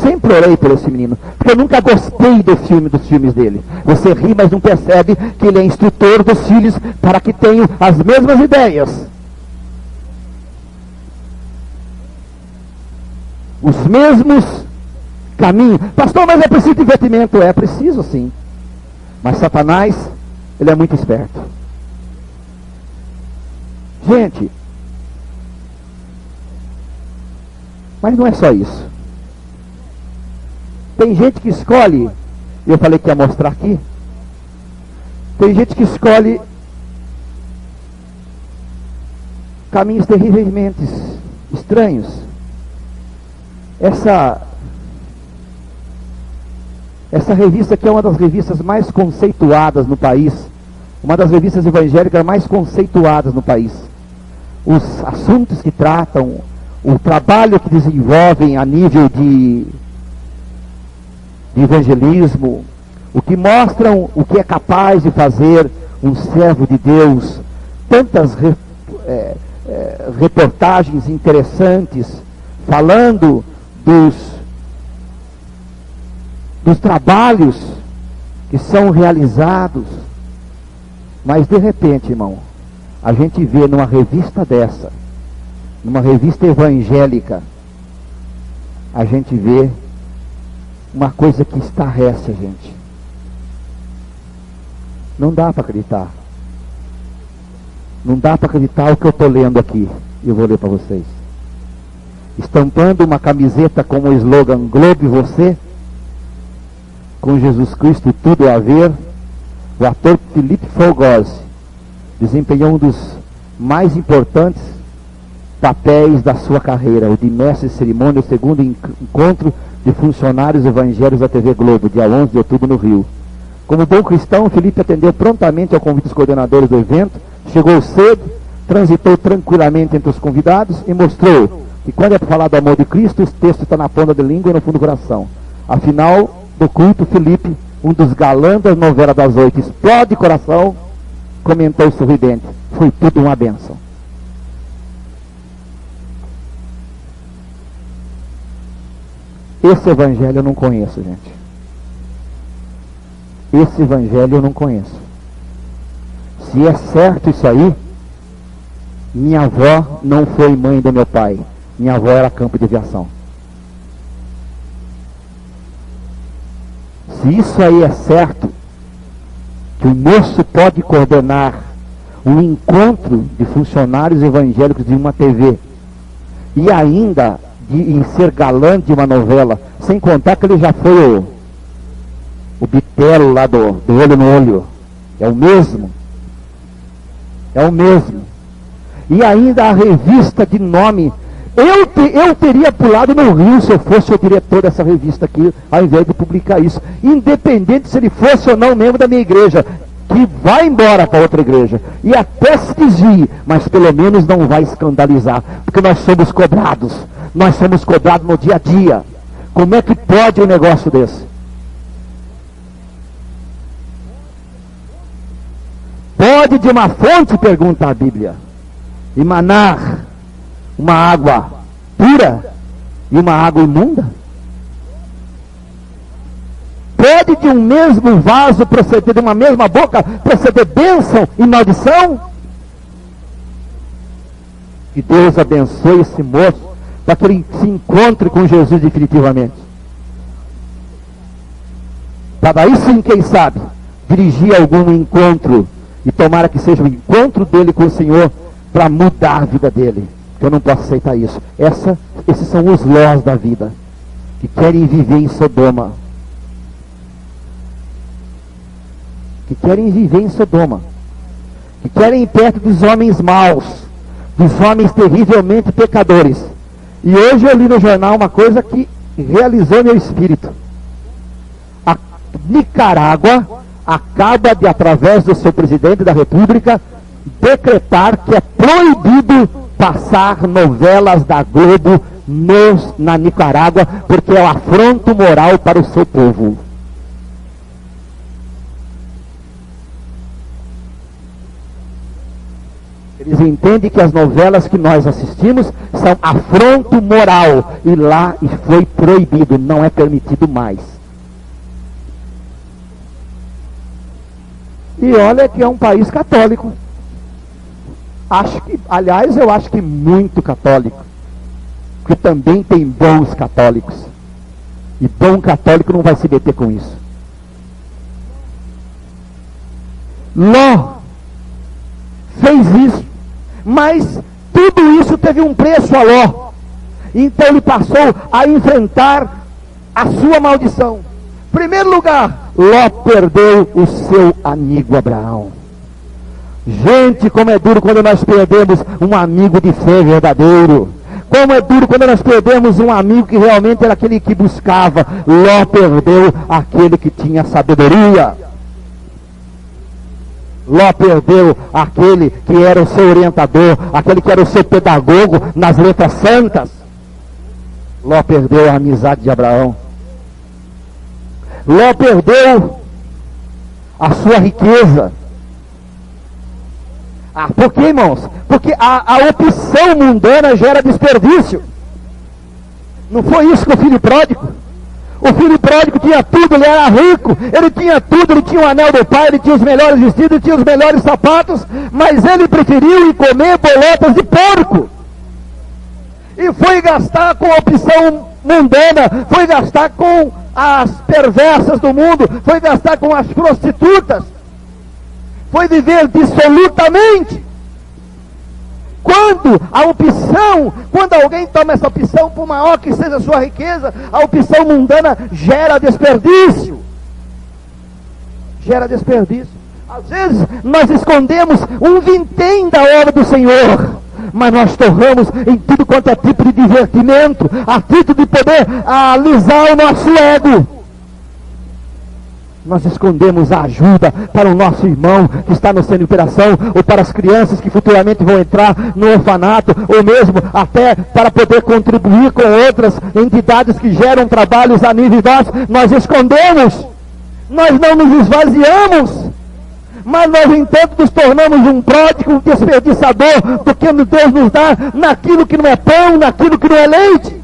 Sempre orei por esse menino, porque eu nunca gostei dos filmes dele. Você ri, mas não percebe que ele é instrutor dos filhos para que tenham as mesmas ideias, os mesmos caminhos. Pastor, mas é preciso investimento. É preciso sim, mas Satanás, ele é muito esperto. Gente, mas não é só isso. Tem gente que escolhe, eu falei que ia mostrar aqui, tem gente que escolhe caminhos terrivelmente estranhos. Essa revista aqui é uma das revistas mais conceituadas no país, uma das revistas evangélicas mais conceituadas no país. Os assuntos que tratam, o trabalho que desenvolvem a nível de evangelismo, o que mostram o que é capaz de fazer um servo de Deus, tantas reportagens interessantes, falando dos trabalhos que são realizados. Mas de repente, irmão, a gente vê numa revista dessa, numa revista evangélica, a gente vê uma coisa que estarrece a gente. Não dá para acreditar. Não dá para acreditar o que eu estou lendo aqui. Eu vou ler para vocês. Estampando uma camiseta com o slogan Globe Você, com Jesus Cristo tudo a ver, o ator Philippe Fogosi desempenhou um dos mais importantes papéis da sua carreira, o de mestre de cerimônia, o segundo encontro de funcionários evangélicos da TV Globo, dia 11 de outubro no Rio. Como bom cristão, Felipe atendeu prontamente ao convite dos coordenadores do evento, chegou cedo, transitou tranquilamente entre os convidados e mostrou que quando é para falar do amor de Cristo, o texto está na ponta da língua e no fundo do coração. Afinal do culto, Felipe, um dos galãs da novela das 8, explode coração, comentou sorridente: foi tudo uma bênção. Esse evangelho eu não conheço, gente. Esse evangelho eu não conheço. Se é certo isso aí, minha avó não foi mãe do meu pai. Minha avó era campo de aviação. Se isso aí é certo, que o moço pode coordenar um encontro de funcionários evangélicos de uma TV e ainda em ser galã de uma novela, sem contar que ele já foi o bitelo lá do olho no olho, é o mesmo, e ainda a revista de nome, eu teria pulado no rio se eu fosse o diretor dessa revista aqui, ao invés de publicar isso, independente se ele fosse ou não membro da minha igreja, que vai embora para outra igreja, e até se desvie, mas pelo menos não vai escandalizar, porque nós somos cobrados no dia a dia. Como é que pode um negócio desse? Pode de uma fonte, pergunta a Bíblia, emanar uma água pura e uma água imunda? Pode de um mesmo vaso proceder, de uma mesma boca proceder bênção e maldição? Que Deus abençoe esse moço para que ele se encontre com Jesus definitivamente. Para daí sim, quem sabe, dirigir algum encontro, e tomara que seja o encontro dele com o Senhor para mudar a vida dele. Eu não posso aceitar isso. Esses são os lós da vida, que querem viver em Sodoma. Que querem ir perto dos homens maus, dos homens terrivelmente pecadores. E hoje eu li no jornal uma coisa que realizou meu espírito. A Nicarágua acaba de, através do seu presidente da República, decretar que é proibido passar novelas da Globo na Nicarágua, porque é um afronto moral para o seu povo. Eles entendem que as novelas que nós assistimos são afronto moral, e lá foi proibido, não é permitido mais. E olha que é um país católico. Eu acho que muito católico. Porque também tem bons católicos. E bom católico não vai se meter com isso. Ló fez isso, mas tudo isso teve um preço a Ló. Então ele passou a enfrentar a sua maldição. Primeiro lugar, Ló perdeu o seu amigo Abraão. Gente, como é duro quando nós perdemos um amigo de fé verdadeiro. Como é duro quando nós perdemos um amigo que realmente era aquele que buscava. Ló perdeu aquele que tinha sabedoria. Ló perdeu aquele que era o seu orientador, aquele que era o seu pedagogo nas letras santas. Ló perdeu a amizade de Abraão. Ló perdeu a sua riqueza. Por quê, irmãos? Porque a opção mundana gera desperdício. Não foi isso com o filho pródigo? O filho pródigo tinha tudo, ele era rico, ele tinha tudo, ele tinha o anel do pai, ele tinha os melhores vestidos, ele tinha os melhores sapatos, mas ele preferiu ir comer bolotas de porco. E foi gastar com a opção mundana, foi gastar com as perversas do mundo, foi gastar com as prostitutas, foi viver dissolutamente. Quando alguém toma essa opção, por maior que seja a sua riqueza, a opção mundana gera desperdício. Gera desperdício. Às vezes nós escondemos um vintém da obra do Senhor. mas nós torramos em tudo quanto é tipo de divertimento, a título de poder alisar o nosso ego. Nós escondemos a ajuda para o nosso irmão que está no centro de operação, ou para as crianças que futuramente vão entrar no orfanato, ou mesmo até para poder contribuir com outras entidades que geram trabalhos a nível vasto. Nós escondemos, nós não nos esvaziamos, mas nós entanto nos tornamos um pródigo, um desperdiçador do que Deus nos dá naquilo que não é pão, naquilo que não é leite.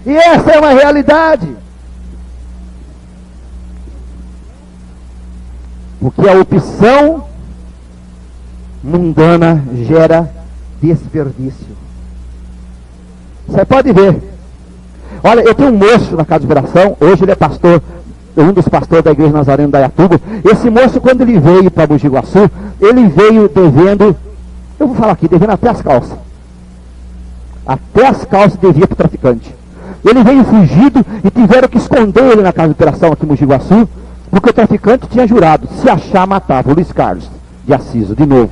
E essa é uma realidade. Porque a opção mundana gera desperdício. Você pode ver. Olha, eu tenho um moço na casa de operação, hoje ele é pastor, um dos pastores da igreja Nazareno da Iatuba. Esse moço, quando ele veio para Mogi Guaçu, ele veio devendo, eu vou falar aqui, devendo até as calças. Até as calças devia para o traficante. Ele veio fugido e tiveram que esconder ele na casa de operação aqui em Mogi Guaçu, porque o traficante tinha jurado, se achar, matava o Luiz Carlos de Assis, de novo.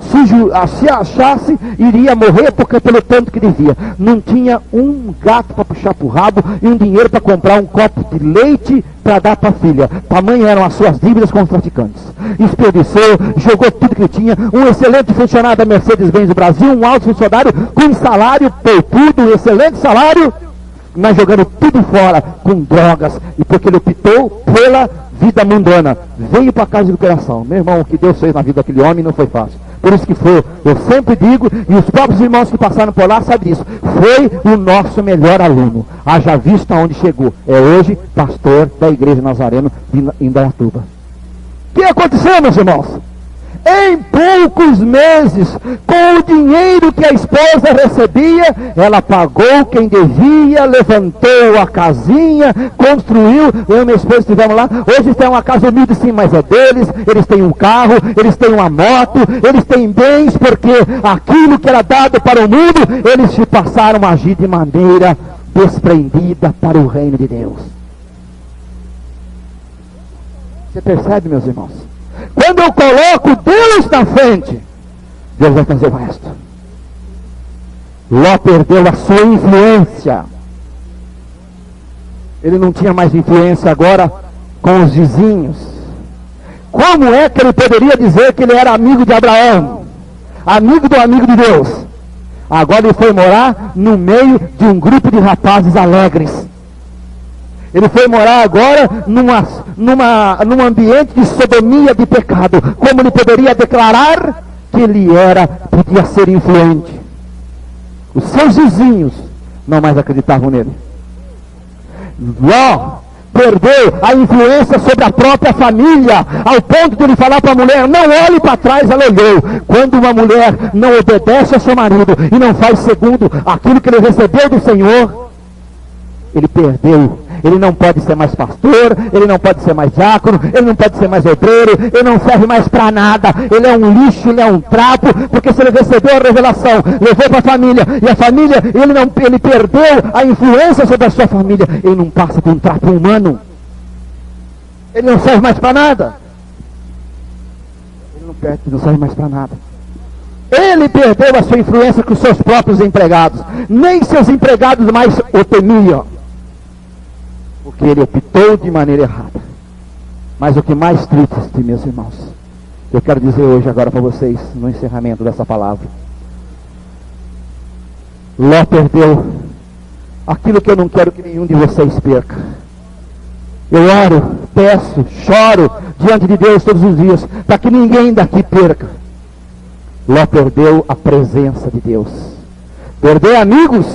Se achasse, iria morrer porque pelo tanto que devia. Não tinha um gato para puxar para o rabo e um dinheiro para comprar um copo de leite para dar para a filha. Tamanho eram as suas dívidas com os traficantes. Desperdiçou, jogou tudo que tinha. Um excelente funcionário da Mercedes-Benz do Brasil, um alto funcionário com salário poupudo, um excelente salário, mas jogando tudo fora com drogas, e porque ele optou pela vida mundana, veio para a casa de recuperação. Meu irmão, o que Deus fez na vida daquele homem não foi fácil. Por isso que foi, eu sempre digo, e os próprios irmãos que passaram por lá sabem disso, foi o nosso melhor aluno. Haja visto aonde chegou. É hoje pastor da igreja Nazareno em Indaiatuba. O que aconteceu, meus irmãos? Em poucos meses, com o dinheiro que a esposa recebia, ela pagou quem devia, levantou a casinha, construiu. Eu e minha esposa estivemos lá. Hoje tem uma casa humilde sim, mas é deles. Eles têm um carro, eles têm uma moto, eles têm bens, porque aquilo que era dado para o mundo, eles se passaram a agir de maneira desprendida para o reino de Deus. Você percebe, meus irmãos? Quando eu coloco Deus na frente, Deus vai fazer o resto. Ló perdeu a sua influência. Ele não tinha mais influência agora com os vizinhos. Como é que ele poderia dizer que ele era amigo de Abraão? Amigo do amigo de Deus. Agora ele foi morar no meio de um grupo de rapazes alegres. Ele foi morar agora num ambiente de sodomia, de pecado. Como ele poderia declarar que ele podia ser influente? Os seus vizinhos não mais acreditavam nele. Ló perdeu a influência sobre a própria família, ao ponto de ele falar para a mulher, não olhe para trás. Ela olhou. Quando uma mulher não obedece ao seu marido e não faz segundo aquilo que ele recebeu do Senhor, ele perdeu. Ele não pode ser mais pastor, ele não pode ser mais diácono, ele não pode ser mais obreiro, ele não serve mais para nada. Ele é um lixo, ele é um trapo, porque se ele recebeu a revelação, levou para a família, e a família, ele perdeu a influência sobre a sua família. Ele não passa por um trapo humano. Ele não serve mais para nada. Ele não serve mais para nada. Ele perdeu a sua influência com os seus próprios empregados. Nem seus empregados mais o temiam, porque ele optou de maneira errada. Mas o que mais triste, meus irmãos, eu quero dizer hoje agora para vocês, no encerramento dessa palavra, Ló perdeu aquilo que eu não quero que nenhum de vocês perca. Eu oro, peço, choro diante de Deus todos os dias, para que ninguém daqui perca. Ló perdeu a presença de Deus. Perdeu amigos,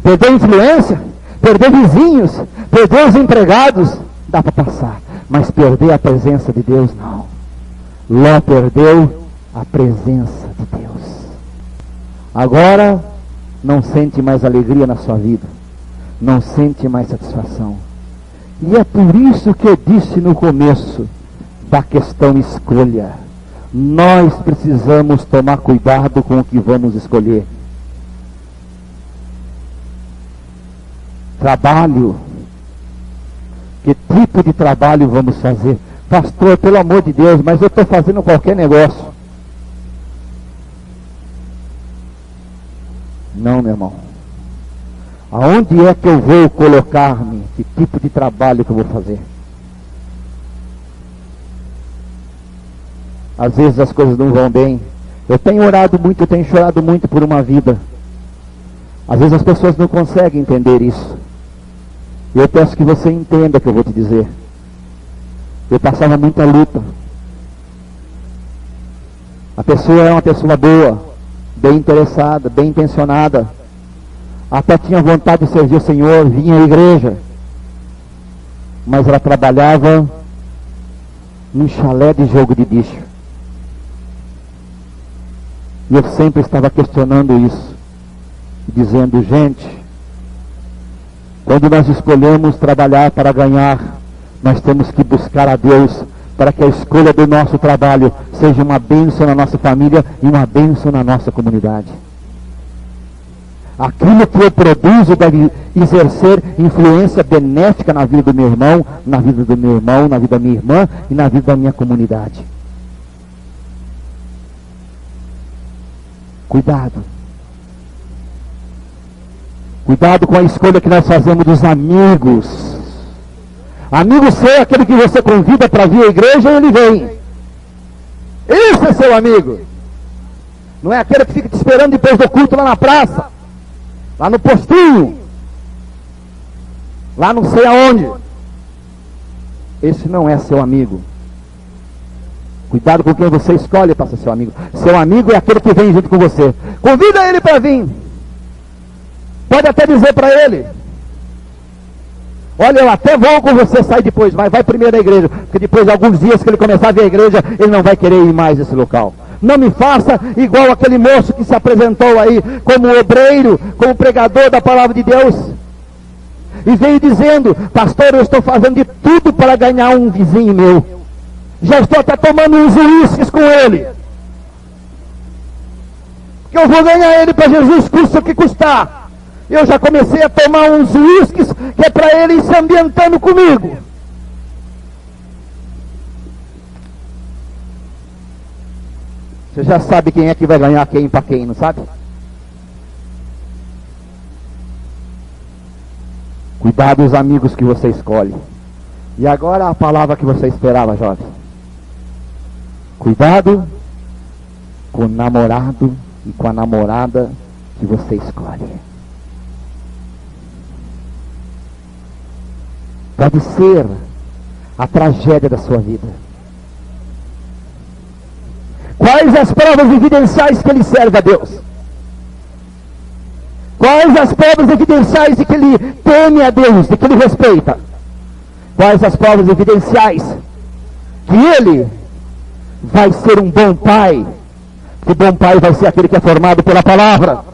perdeu influência, perdeu vizinhos, perdeu os empregados, dá para passar. Mas perder a presença de Deus, não. Ló perdeu a presença de Deus. Agora, não sente mais alegria na sua vida. Não sente mais satisfação. E é por isso que eu disse no começo da questão escolha. Nós precisamos tomar cuidado com o que vamos escolher. Trabalho. Que tipo de trabalho vamos fazer? Pastor, pelo amor de Deus, mas eu estou fazendo qualquer negócio. Não, meu irmão. Aonde é que eu vou colocar-me? Que tipo de trabalho que eu vou fazer? Às vezes as coisas não vão bem. Eu tenho orado muito, eu tenho chorado muito por uma vida. Às vezes as pessoas não conseguem entender isso. Eu peço que você entenda o que eu vou te dizer. Eu passava muita luta. A pessoa é uma pessoa boa, bem interessada, bem intencionada. Até tinha vontade de servir o Senhor, vinha à igreja. Mas ela trabalhava num chalé de jogo de bicho. E eu sempre estava questionando isso. Dizendo, gente, quando nós escolhemos trabalhar para ganhar, nós temos que buscar a Deus para que a escolha do nosso trabalho seja uma bênção na nossa família e uma bênção na nossa comunidade. Aquilo que eu produzo deve exercer influência benéfica na vida do meu irmão, na vida do meu irmão, na vida da minha irmã e na vida da minha comunidade. Cuidado. Cuidado com a escolha que nós fazemos dos amigos. Amigo seu é aquele que você convida para vir à igreja e ele vem. Esse é seu amigo. Não é aquele que fica te esperando depois do culto lá na praça, lá no postinho, lá não sei aonde. Esse não é seu amigo. Cuidado com quem você escolhe para ser seu amigo. Seu amigo é aquele que vem junto com você. Convida ele para vir. Pode até dizer para ele, olha, eu até vou com você, sai depois, mas vai primeiro à igreja, porque depois de alguns dias que ele começar a vir à igreja, ele não vai querer ir mais nesse local. Não me faça igual aquele moço que se apresentou aí como obreiro, como pregador da palavra de Deus, e veio dizendo, pastor, eu estou fazendo de tudo para ganhar um vizinho meu, já estou até tomando uns uísques com ele, que eu vou ganhar ele para Jesus, custa o que custar. Eu já comecei a tomar uns uísques, que é para ele ir se ambientando comigo. Você já sabe quem é que vai ganhar quem para quem, não sabe? Cuidado os amigos que você escolhe. E agora a palavra que você esperava, jovem. Cuidado com o namorado e com a namorada que você escolhe. Pode ser a tragédia da sua vida. Quais as provas evidenciais que ele serve a Deus? Quais as provas evidenciais de que ele teme a Deus, de que ele respeita? Quais as provas evidenciais que ele vai ser um bom pai? Que bom pai vai ser aquele que é formado pela palavra.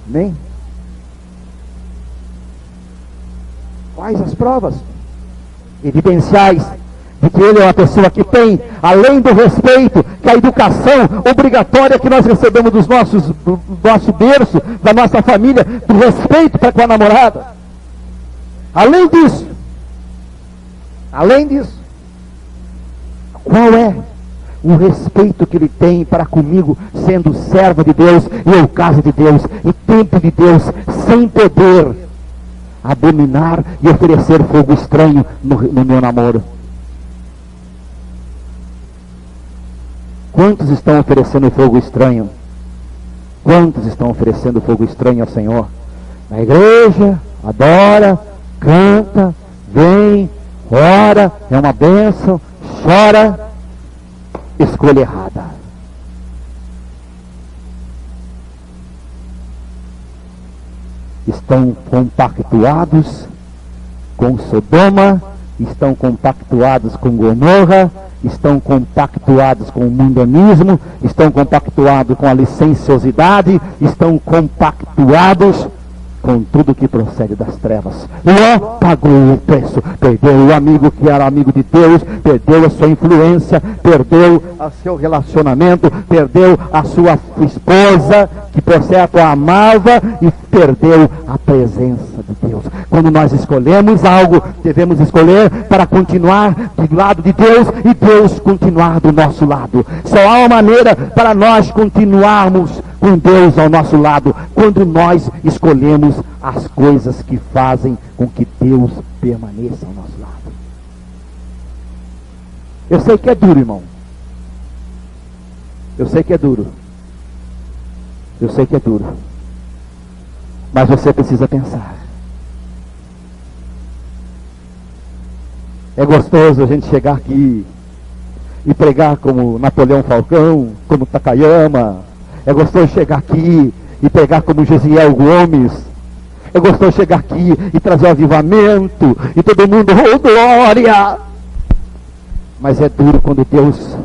Amém? Quais as provas evidenciais de que ele é uma pessoa que tem, além do respeito, que a educação obrigatória que nós recebemos do nosso berço, da nossa família, do respeito para com a namorada. Além disso, qual é o respeito que ele tem para comigo, sendo servo de Deus, e eu casa de Deus, e templo de Deus, sem poder abominar e oferecer fogo estranho no meu namoro? Quantos estão oferecendo fogo estranho? Quantos estão oferecendo fogo estranho ao Senhor? Na igreja, adora, canta, vem, ora, é uma bênção, chora, escolha errada. Estão compactuados com Sodoma, estão compactuados com Gomorra, estão compactuados com o mundanismo, estão compactuados com a licenciosidade, estão compactuados com tudo que procede das trevas. Ló pagou o preço, perdeu o amigo que era amigo de Deus, perdeu a sua influência, perdeu o seu relacionamento, perdeu a sua esposa, que por certo a amava, e perdeu a presença de Deus. Quando nós escolhemos algo, devemos escolher para continuar do lado de Deus e Deus continuar do nosso lado. Só há uma maneira para nós continuarmos com Deus ao nosso lado, quando nós escolhemos as coisas que fazem com que Deus permaneça ao nosso lado. Eu sei que é duro, irmão. Eu sei que é duro. Eu sei que é duro. Mas você precisa pensar. É gostoso a gente chegar aqui e pregar como Napoleão Falcão, como Takayama. É gostoso chegar aqui e pregar como Gesiel Gomes. É gostoso chegar aqui e trazer o avivamento e todo mundo, oh glória! Mas é duro quando Deus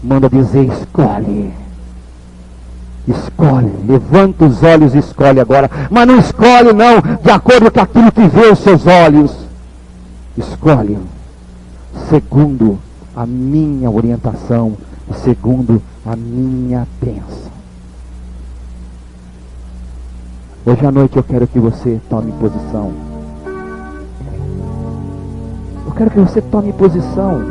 manda dizer, escolhe. Escolhe, levanta os olhos e escolhe agora. Mas não escolhe não, de acordo com aquilo que vê os seus olhos. Escolhe segundo a minha orientação, segundo a minha bênção. Hoje à noite eu quero que você tome posição. Eu quero que você tome posição.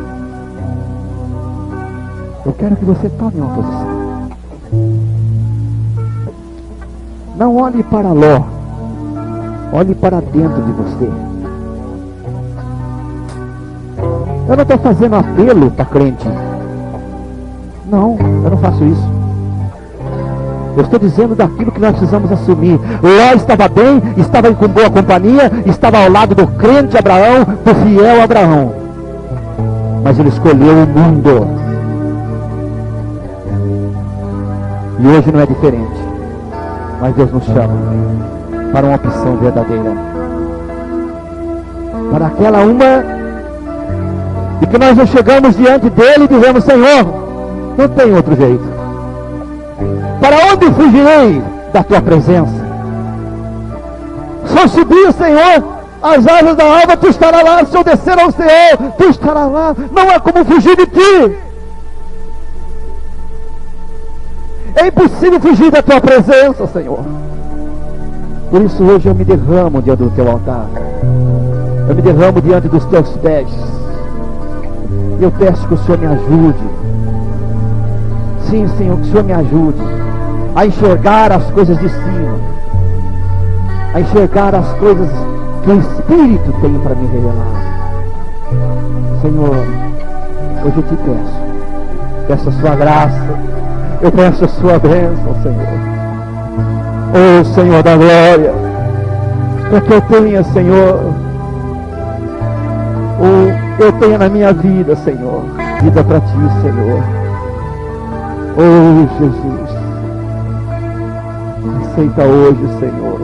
Eu quero que você tome uma posição. Não olhe para Ló. Olhe para dentro de você. Eu não estou fazendo apelo para crente. Não, eu não faço isso. Eu estou dizendo daquilo que nós precisamos assumir. Ló estava bem, estava com boa companhia, estava ao lado do crente Abraão, do fiel Abraão. Mas ele escolheu o mundo. E hoje não é diferente. Mas Deus nos chama para uma opção verdadeira. Para aquela uma e que nós já chegamos diante dele e dizemos, Senhor, não tem outro jeito. Para onde fugirei da tua presença? Se eu subir, Senhor, as asas da alva, tu estarás lá. Se eu descer ao céu, tu estarás lá. Não há como fugir de ti. É impossível fugir da tua presença, Senhor. Por isso hoje eu me derramo diante do teu altar. Eu me derramo diante dos teus pés. E eu peço que o Senhor me ajude. Sim, Senhor, que o Senhor me ajude a enxergar as coisas de cima, a enxergar as coisas que o Espírito tem para me revelar. Senhor, hoje eu te peço a sua graça, eu peço a sua bênção, Senhor. Oh Senhor da glória, para que eu tenha, Senhor, eu tenha na minha vida, Senhor, vida para ti, Senhor. Oh Jesus, aceita hoje, Senhor,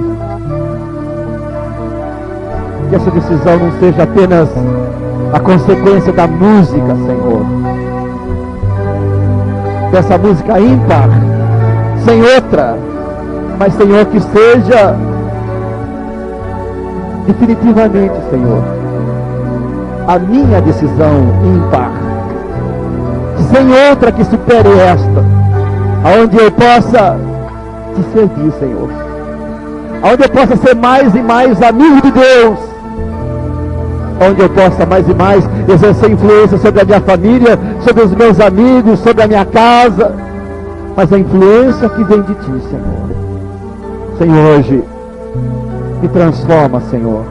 que essa decisão não seja apenas a consequência da música, Senhor, dessa música ímpar, sem outra, mas, Senhor, que seja definitivamente, Senhor, a minha decisão ímpar, sem outra que supere esta, aonde eu possa te servir, Senhor, aonde eu possa ser mais e mais amigo de Deus, onde eu possa mais e mais exercer influência sobre a minha família, sobre os meus amigos, sobre a minha casa, mas a influência que vem de ti, Senhor. Senhor, hoje me transforma, Senhor,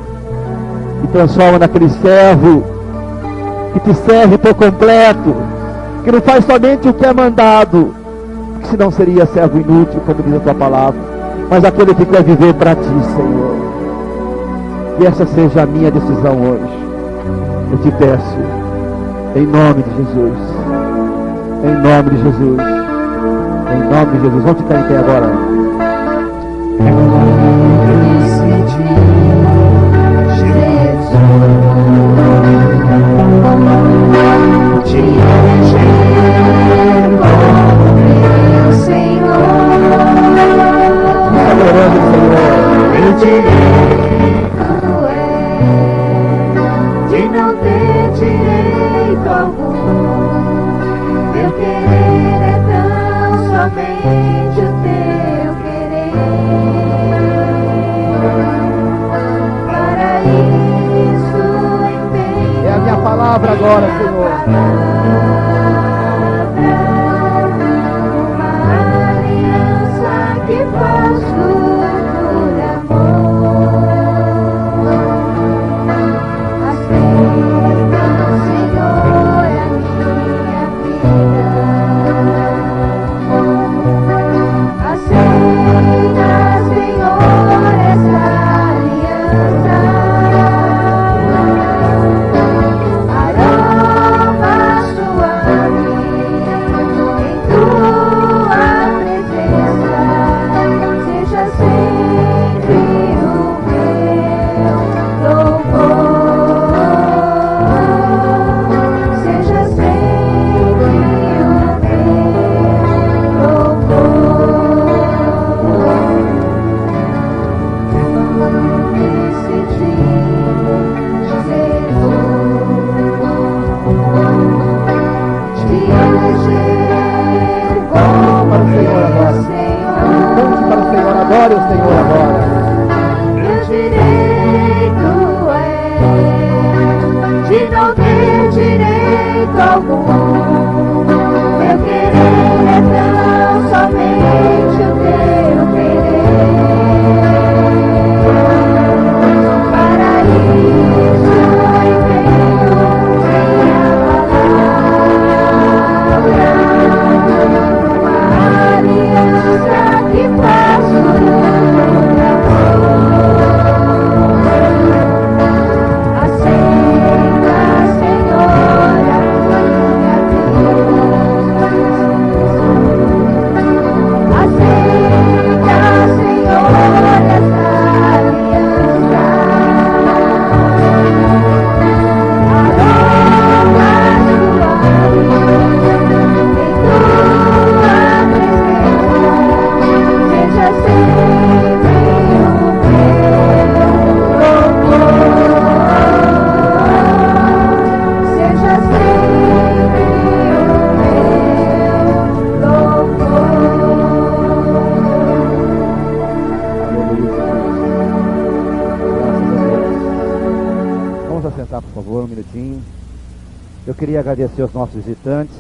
me transforma naquele servo que te serve por completo, que não faz somente o que é mandado, porque senão seria servo inútil, como diz a tua palavra, mas aquele que quer viver para ti, Senhor. Que essa seja a minha decisão hoje. Eu te peço, em nome de Jesus, em nome de Jesus, em nome de Jesus. Vamos ficar em pé agora. De não ter direito algum, meu querer é tão somente o teu querer. Para isso empenho É a minha palavra agora, Senhor. uma aliança Senhor agora. Meu direito é de não ter direito algum. Meu querer é tão somente o teu querer. Para isso eu empenho minha palavra, uma aliança que faço por amor. Aceita, Senhor, a minha cruz. Aceita, Senhor, esta aliança. Aromas suaves em tua presença, seja sempre o meu louvor. Seja sempre o meu louvor. Vamos assentar, por favor, um minutinho. Eu queria agradecer aos nossos visitantes.